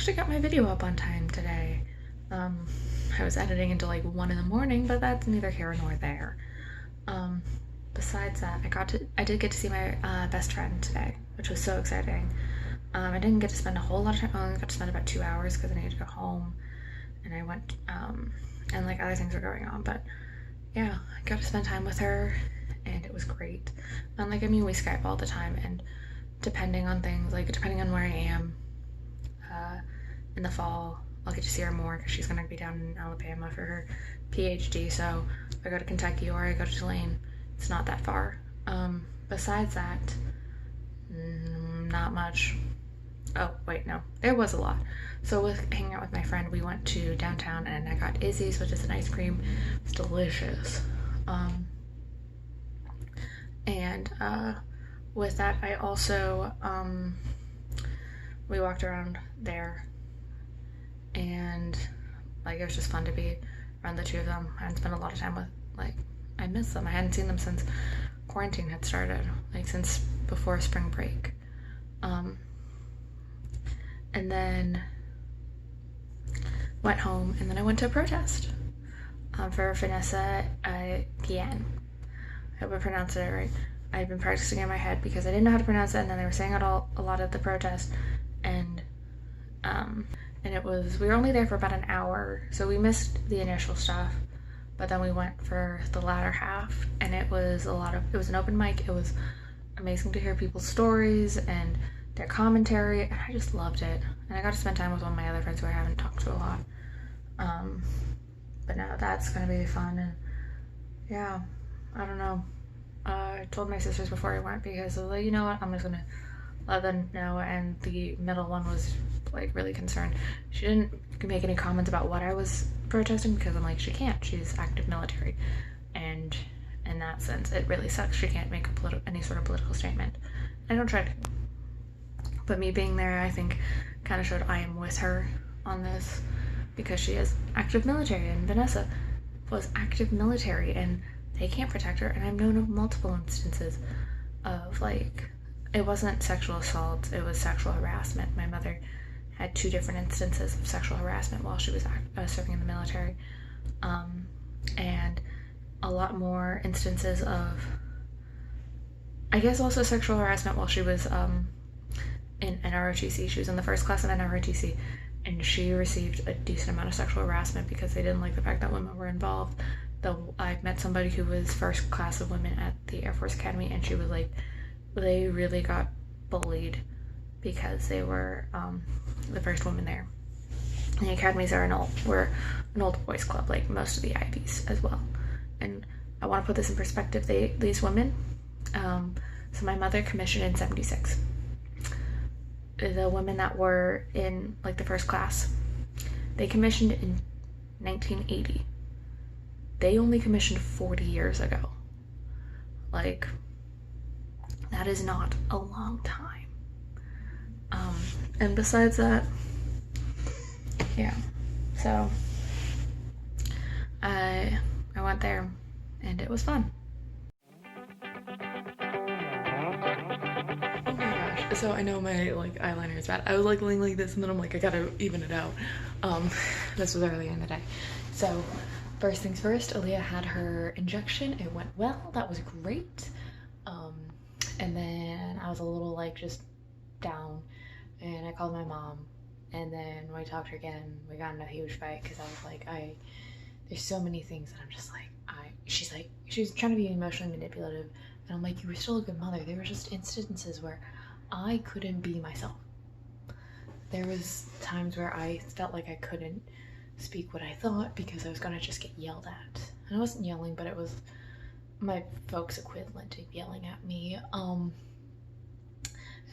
actually got my video up on time today. I was editing until like 1 in the morning, but that's neither here nor there. Um, Besides that, I did get to see my best friend today, which was so exciting. I didn't get to spend a whole lot of time. I only got to spend about 2 hours because I needed to go home, and I went, and like other things were going on. But yeah, I got to spend time with her, and it was great. And like, I mean, we Skype all the time, and depending on things, like depending on where I am, in the fall, I'll get to see her more because she's gonna be down in Alabama for her PhD. So if I go to Kentucky or I go to Tulane, it's not that far. Besides that, not much. Oh wait, no, there was a lot. So with hanging out with my friend, we went to downtown and I got Izzy's, which is an ice cream. It's delicious. And with that, I also we walked around there, and like it was just fun to be around the two of them. I hadn't spent a lot of time with, like, I miss them. I hadn't seen them since quarantine had started, like since before spring break. And then went home, and then I went to a protest for Vanessa Pian. I hope I pronounced it right. I'd been practicing in my head because I didn't know how to pronounce it, and then they were saying it a lot at the protest, and it was, we were only there for about an hour, so we missed the initial stuff, but then we went for the latter half, and it was an open mic. It was amazing to hear people's stories and their commentary, and I just loved it. And I got to spend time with one of my other friends who I haven't talked to a lot. But no, that's gonna be fun. And yeah, I don't know. I told my sisters before I went because I was like, you know what, I'm just gonna let them know. And the middle one was like really concerned. She didn't make any comments about what I was protesting because I'm like, she can't. She's active military, and in that sense, it really sucks. She can't make any sort of political statement. I don't try to. But me being there, I think, kind of showed I am with her on this because she is active military, and Vanessa was active military, and they can't protect her. And I've known of multiple instances of, like, it wasn't sexual assault, it was sexual harassment. My mother had 2 different instances of sexual harassment while she was serving in the military, and a lot more instances of, I guess, also sexual harassment while she was in NROTC. She was in the first class of NROTC, and she received a decent amount of sexual harassment because they didn't like the fact that women were involved. Though I met somebody who was first class of women at the Air Force Academy, and she was like, they really got bullied because they were the first women there. And the academies were an old boys club, like most of the Ivies as well. And I want to put this in perspective. These women, so my mother commissioned in 76. The women that were in like the first class, they commissioned in 1980. They only commissioned 40 years ago. Like, that is not a long time. And besides that, yeah, so I went there and it was fun. Oh my gosh, so I know my like eyeliner is bad. I was like going like this, and then I'm like, I gotta even it out. This was early in the day. So first things first, Aaliyah had her injection. It went well. That was great. And then I was a little like just down, and I called my mom, and then when we talked to her again, we got in a huge fight because I was like, there's so many things that I'm just like, she's like, she was trying to be emotionally manipulative, and I'm like, you were still a good mother. There were just instances where I couldn't be myself. There was times where I felt like I couldn't speak what I thought because I was gonna just get yelled at. And I wasn't yelling, but it was my folks' equivalent to yelling at me. And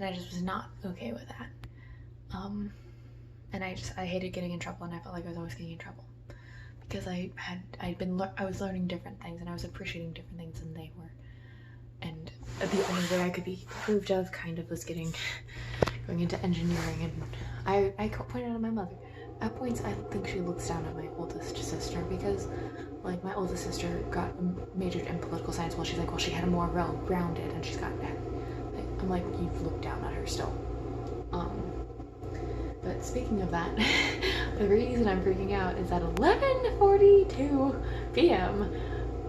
I just was not okay with that. And I hated getting in trouble, and I felt like I was always getting in trouble because I was learning different things, and I was appreciating different things than they were. And the only way I could be approved of kind of was going into engineering. And I pointed out to my mother. At points, I think she looks down at my oldest sister because, like, my oldest sister majored in political science while she's like, well, she had a more well-rounded, and she's got, I'm like, you've looked down at her still. But speaking of that, the reason I'm freaking out is at 11:42 p.m.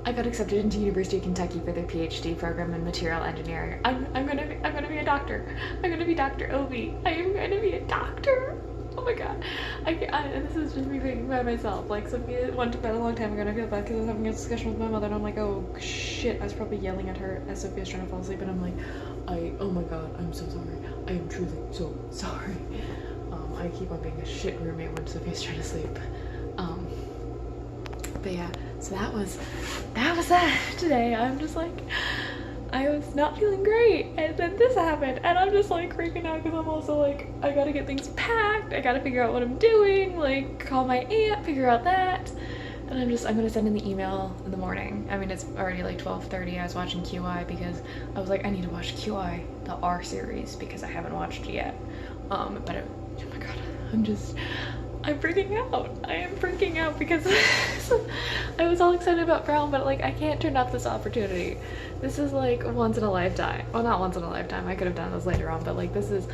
I got accepted into University of Kentucky for their PhD program in material engineering. I'm gonna be a doctor. I'm gonna be Dr. Obi. I am gonna be a doctor. Oh my god. This is just me thinking by myself. Like, Sophia went to bed a long time ago and I feel bad because I was having a discussion with my mother and I'm like, oh shit, I was probably yelling at her as Sophia's trying to fall asleep and I'm like, oh my god, I'm so sorry. I am truly so sorry. I keep on being a shit roommate when Sophia's trying to sleep. But yeah, so that was that today. I'm just like, I was not feeling great, and then this happened, and I'm just like freaking out because I'm also like, I gotta get things packed, I gotta figure out what I'm doing, like call my aunt, figure out that, and I'm gonna send in the email in the morning. I mean, it's already like 12:30. I was watching QI because I was like, I need to watch QI, the R series, because I haven't watched it yet. Oh my god, I'm freaking out. I am freaking out because I was all excited about Brown, but like I can't turn off this opportunity. This is like once in a lifetime. Well, not once in a lifetime. I could have done this later on, but like this is,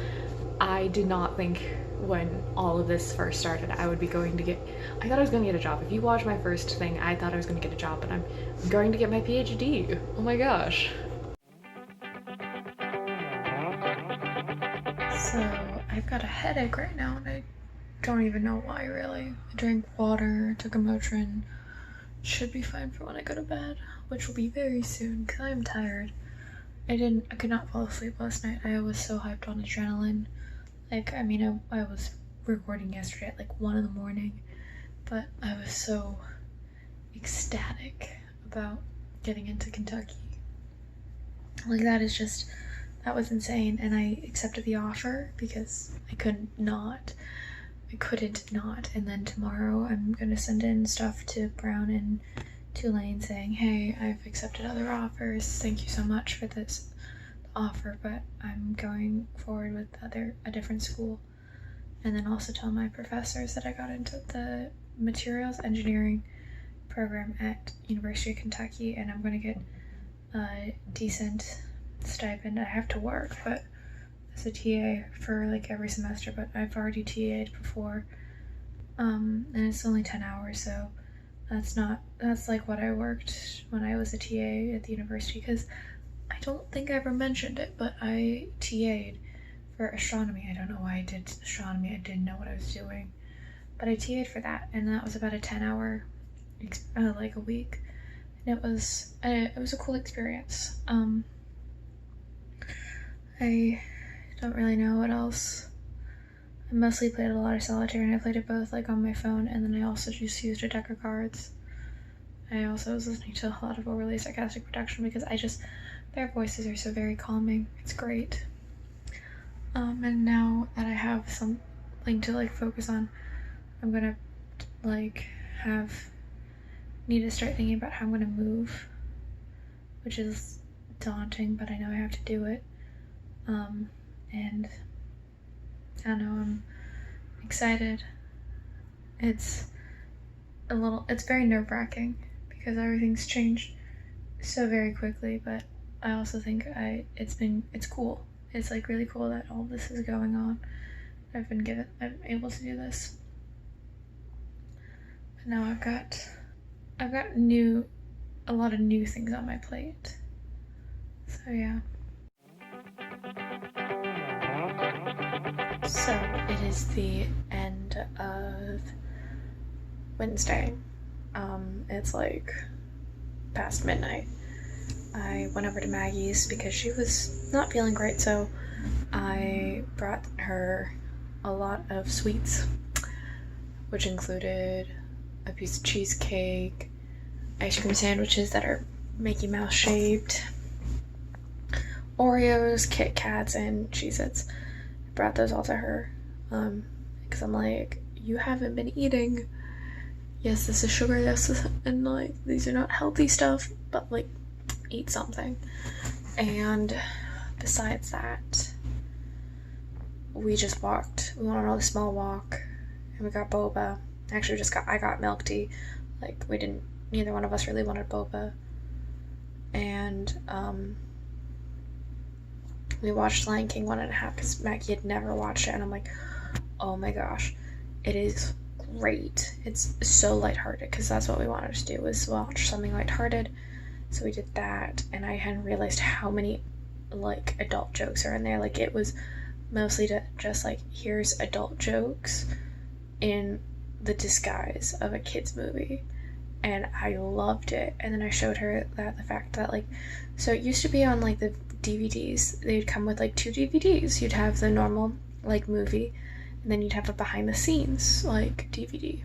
I did not think when all of this first started I would be going to get, I thought I was going to get a job. If you watch my first thing, I thought I was going to get a job, but I'm going to get my PhD. Oh my gosh. So I've got a headache right now and I don't even know why really. I drank water, took a Motrin. Should be fine for when I go to bed, which will be very soon because I'm tired. I could not fall asleep last night. I was so hyped on adrenaline. Like, I mean, I was recording yesterday at like 1 in the morning, but I was so ecstatic about getting into Kentucky. Like, that was insane. And I accepted the offer because I couldn't not. And then tomorrow I'm gonna send in stuff to Brown and Tulane saying, hey, I've accepted other offers. Thank you so much for this offer, but I'm going forward with a different school. And then also tell my professors that I got into the materials engineering program at University of Kentucky and I'm gonna get a decent stipend. I have to work, but as a TA for like every semester, but I've already TA'd before, and it's only 10 hours, so that's like what I worked when I was a TA at the university, because I don't think I ever mentioned it, but I TA'd for astronomy. I don't know why I did astronomy. I didn't know what I was doing, but I TA'd for that, and that was about a 10-hour like a week, and it was a cool experience. I don't really know what else. I mostly played a lot of solitaire and I played it both like on my phone and then I also just used a deck of cards. I also was listening to a lot of Overly Sarcastic Production because their voices are so very calming. It's great. And now that I have something to like focus on, I'm gonna like need to start thinking about how I'm gonna move, which is daunting, but I know I have to do it. And I don't know, I'm excited. It's very nerve-wracking because everything's changed so very quickly, but I also think it's cool. It's like really cool that all this is going on. I'm able to do this. But now I've got a lot of new things on my plate. So yeah. So it is the end of Wednesday. It's like past midnight. I went over to Maggie's because she was not feeling great, so I brought her a lot of sweets, which included a piece of cheesecake, ice cream sandwiches that are Mickey Mouse shaped, Oreos, Kit Kats, and Cheez-Its. I brought those all to her because I'm like, you haven't been eating. Yes, this is sugar, yes, and like these are not healthy stuff, but like eat something. And besides that, we went on a really small walk and we got boba. Actually, I got milk tea. Like neither one of us really wanted boba. And we watched Lion King 1.5 because Maggie had never watched it, and I'm like, oh my gosh, it is great. It's so lighthearted because that's what we wanted to do, was watch something lighthearted. So we did that, and I hadn't realized how many like adult jokes are in there. Like it was mostly just like, here's adult jokes in the disguise of a kids movie, and I loved it. And then I showed her that the fact that like, so it used to be on like the DVDs, they'd come with like 2 DVDs. You'd have the normal like movie, and then you'd have a behind the scenes like DVD.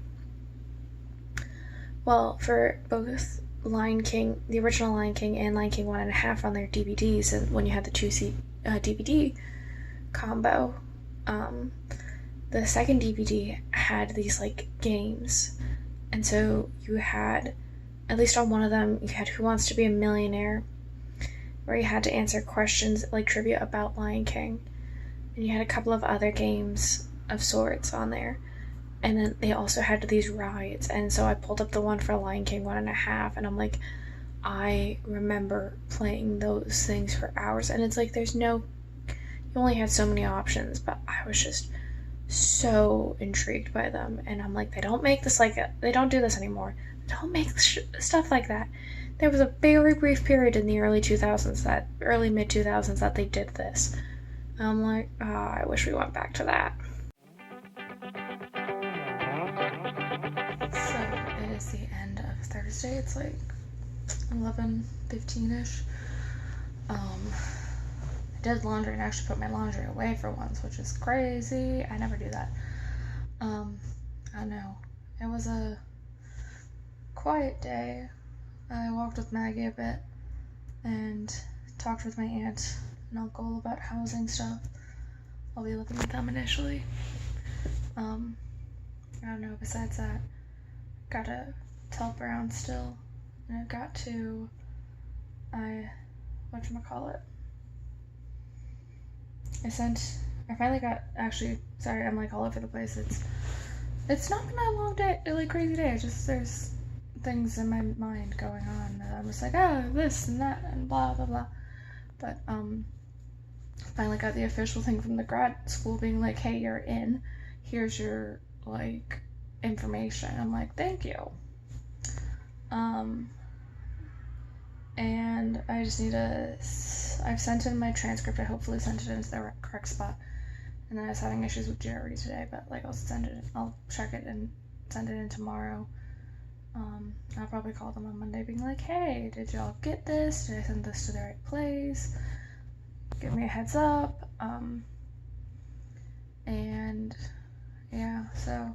Well, for both Lion King, the original Lion King, and Lion King 1.5 on their DVDs, and when you had the DVD combo, the second DVD had these like games. And so you had, at least on one of them, you had Who Wants to Be a Millionaire, where you had to answer questions like trivia about Lion King. And you had a couple of other games of sorts on there. And then they also had these rides. And so I pulled up the one for Lion King 1.5, and I'm like, I remember playing those things for hours. And it's like, you only had so many options, but I was just so intrigued by them. And I'm like, they don't do this anymore. They don't make stuff like that. There was a very brief period in the early mid 2000s that they did this. And I'm like, oh, I wish we went back to that. So it is the end of Thursday. It's like 11:15ish. I did laundry and actually put my laundry away for once, which is crazy. I never do that. I know. It was a quiet day. I walked with Maggie a bit and talked with my aunt and uncle about housing stuff. I'll be living with them initially. I don't know, besides that, gotta tell Brown still, and I've got to, whatchamacallit, I finally got, actually, sorry, I'm like all over the place. It's not been a long day, like crazy day. There's things in my mind going on that I'm just like, this and that and blah blah blah. But finally got the official thing from the grad school being like, hey, you're in. Here's your like information. I'm like, thank you. And I just need I've sent in my transcript. I hopefully sent it into the correct spot. And then I was having issues with Jerry today, but like I'll check it and send it in tomorrow. I'll probably call them on Monday being like, hey, did y'all get this? Did I send this to the right place? Give me a heads up. And yeah, so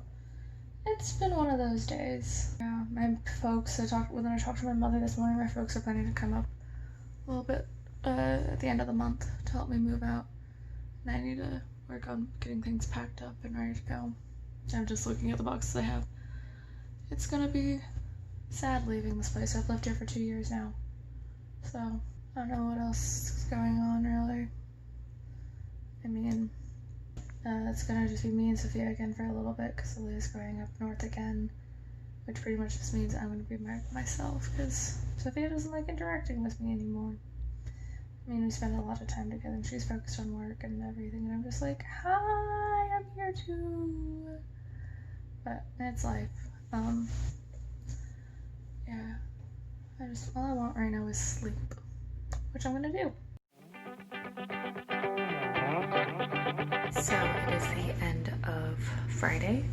it's been one of those days. Yeah, my folks, when I talked to my mother this morning, my folks are planning to come up a little bit at the end of the month to help me move out. And I need to work on getting things packed up and ready to go. I'm just looking at the boxes I have. It's gonna be sad leaving this place. I've lived here for 2 years now. So, I don't know what else is going on, really. I mean, it's gonna just be me and Sophia again for a little bit, because Sophia's going up north again, which pretty much just means I'm gonna be myself, because Sophia doesn't like interacting with me anymore. I mean, we spend a lot of time together, and she's focused on work and everything, and I'm just like, hi, I'm here too. But it's life. Yeah. All I want right now is sleep, which I'm gonna do. So it is the end of Friday.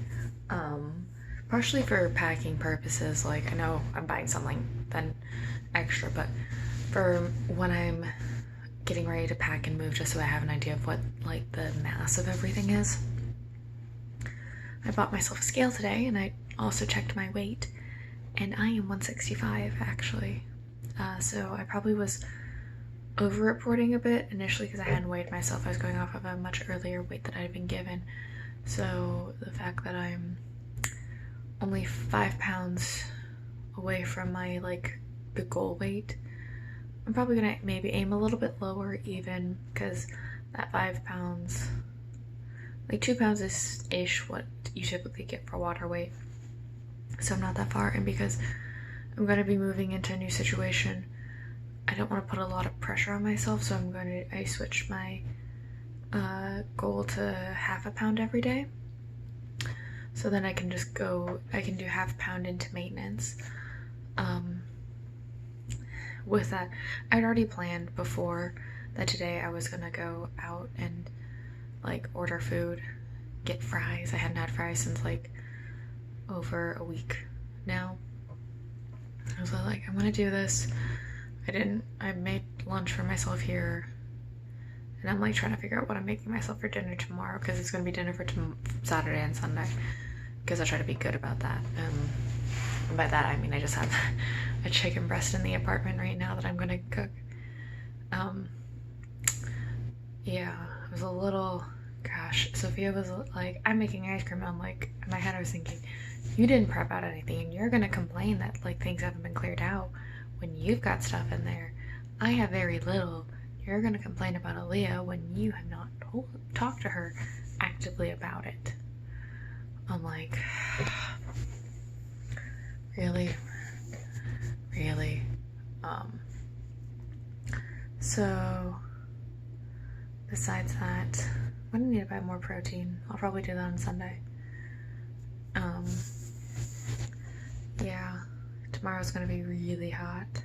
Partially for packing purposes, like I know I'm buying something then extra, but for when I'm getting ready to pack and move, just so I have an idea of what like the mass of everything is. I bought myself a scale today, and I also checked my weight, and I am 165 actually. So I probably was over-reporting a bit initially because I hadn't weighed myself. I was going off of a much earlier weight that I had been given. So the fact that I'm only 5 pounds away from my the goal weight, I'm probably gonna maybe aim a little bit lower even, because that 5 pounds, 2 pounds is ish what you typically get for water weight. So I'm not that far, and because I'm going to be moving into a new situation, I don't want to put a lot of pressure on myself, so I switched my goal to half a pound every day. So then I can just go, I can do half pound into maintenance. With that, I'd already planned before that today I was gonna go out and like order food, get fries. I hadn't had fries since like over a week now. I was like, I'm gonna do this. I made lunch for myself here, and I'm like trying to figure out what I'm making myself for dinner tomorrow, because it's gonna be dinner for Saturday and Sunday, because I try to be good about that. And by that I mean I just have a chicken breast in the apartment right now that I'm gonna cook. Yeah, it was a little, gosh, Sophia was like, I'm making ice cream. I'm like, in my head I was thinking, you didn't prep out anything, and you're gonna complain that like things haven't been cleared out when you've got stuff in there. I have very little. You're gonna complain about Aaliyah when you have not talked to her actively about it. I'm like, really? So besides that, I'm gonna need to buy more protein. I'll probably do that on Sunday. Yeah, tomorrow's gonna be really hot. I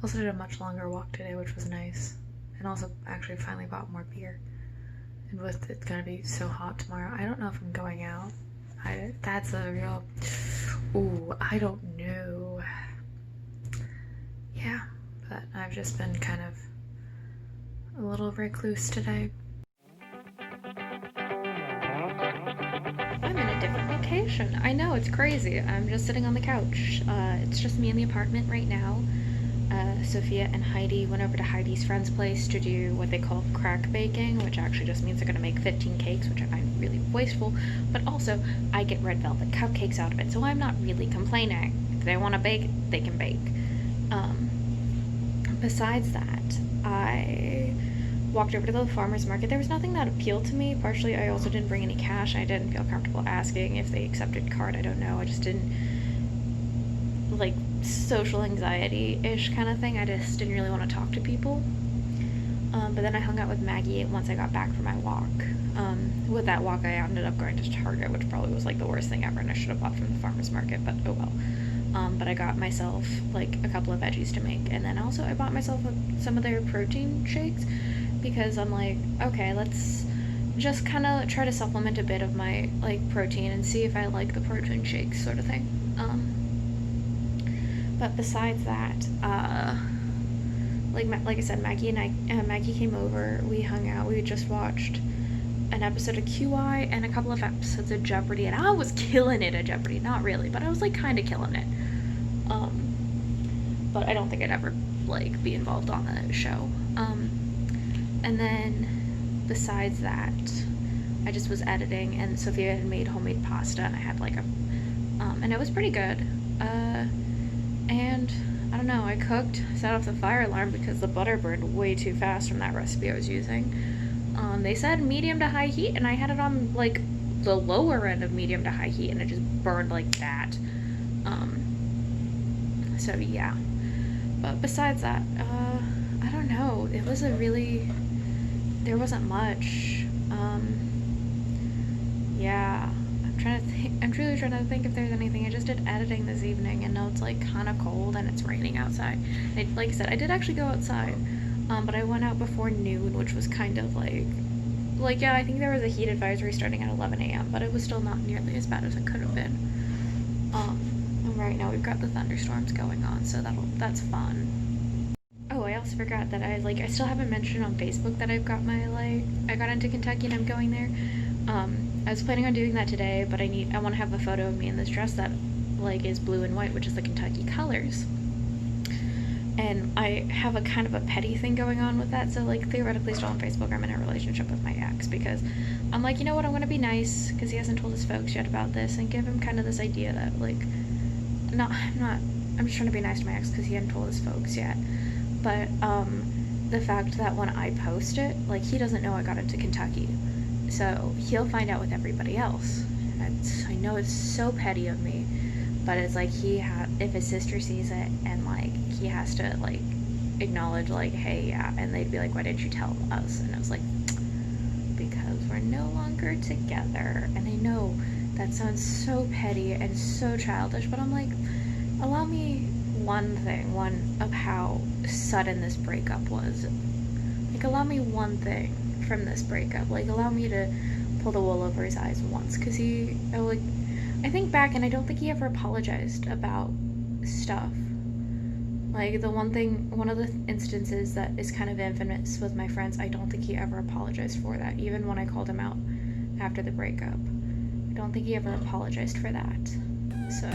also did a much longer walk today, which was nice, and also actually finally bought more beer. And with it gonna be so hot tomorrow, I don't know if I'm going out. That's a real, ooh, I don't know. Yeah, but I've just been kind of a little recluse today. I'm in a different location. I know, it's crazy. I'm just sitting on the couch. It's just me in the apartment right now. Sophia and Heidi went over to Heidi's friend's place to do what they call crack baking, which actually just means they're going to make 15 cakes, which I find really wasteful, but also I get red velvet cupcakes out of it, so I'm not really complaining. If they want to bake, they can bake. Besides that, I walked over to the farmer's market. There was nothing that appealed to me. Partially, I also didn't bring any cash. I didn't feel comfortable asking if they accepted card. I don't know. I just didn't, like, social anxiety-ish kind of thing. I just didn't really want to talk to people. But then I hung out with Maggie once I got back from my walk. With that walk, I ended up going to Target, which probably was like the worst thing ever, and I should have bought from the farmer's market, but oh well. But I got myself like a couple of veggies to make, and then also I bought myself some of their protein shakes, because I'm like, okay, let's just kind of try to supplement a bit of my like protein and see if I like the protein shakes sort of thing. But besides that, like I said, Maggie came over. We hung out. We just watched an episode of QI and a couple of episodes of Jeopardy, and I was killing it at Jeopardy. Not really, but I was like kind of killing it. But I don't think I'd ever like be involved on the show. And then besides that, I just was editing, and Sophia had made homemade pasta, and I had like and it was pretty good. And I don't know, I cooked, set off the fire alarm because the butter burned way too fast from that recipe I was using. They said medium to high heat, and I had it on like the lower end of medium to high heat, and it just burned like that. So yeah. But besides that, I don't know. It was there wasn't much. Yeah. I'm truly trying to think if there's anything. I just did editing this evening, and now it's like kind of cold and it's raining outside. Like I said, I did actually go outside, but I went out before noon, which was kind of like yeah, I think there was a heat advisory starting at 11 a.m., but it was still not nearly as bad as it could have been. And right now we've got the thunderstorms going on, so that's fun. Oh, I also forgot that I still haven't mentioned on Facebook that I got into Kentucky and I'm going there. I was planning on doing that today, but I want to have a photo of me in this dress that like is blue and white, which is the Kentucky colors. And I have a kind of a petty thing going on with that, so like theoretically still on Facebook I'm in a relationship with my ex, because I'm like, you know what, I'm gonna be nice because he hasn't told his folks yet about this, and give him kind of this idea that like I'm just trying to be nice to my ex because he hadn't told his folks yet. But the fact that when I post it, like, he doesn't know I got into Kentucky, so he'll find out with everybody else. I know it's so petty of me, but it's like if his sister sees it, and like he has to like acknowledge like, hey, yeah, and they'd be like, why didn't you tell us? And I was like, because we're no longer together, and I know that sounds so petty and so childish, but I'm like, allow me one of how sudden this breakup was. Like, allow me one thing from this breakup. Like, allow me to pull the wool over his eyes once, because I think back and I don't think he ever apologized about stuff. Like, one of the instances that is kind of infamous with my friends, I don't think he ever apologized for that, even when I called him out after the breakup. I don't think he ever apologized for that. So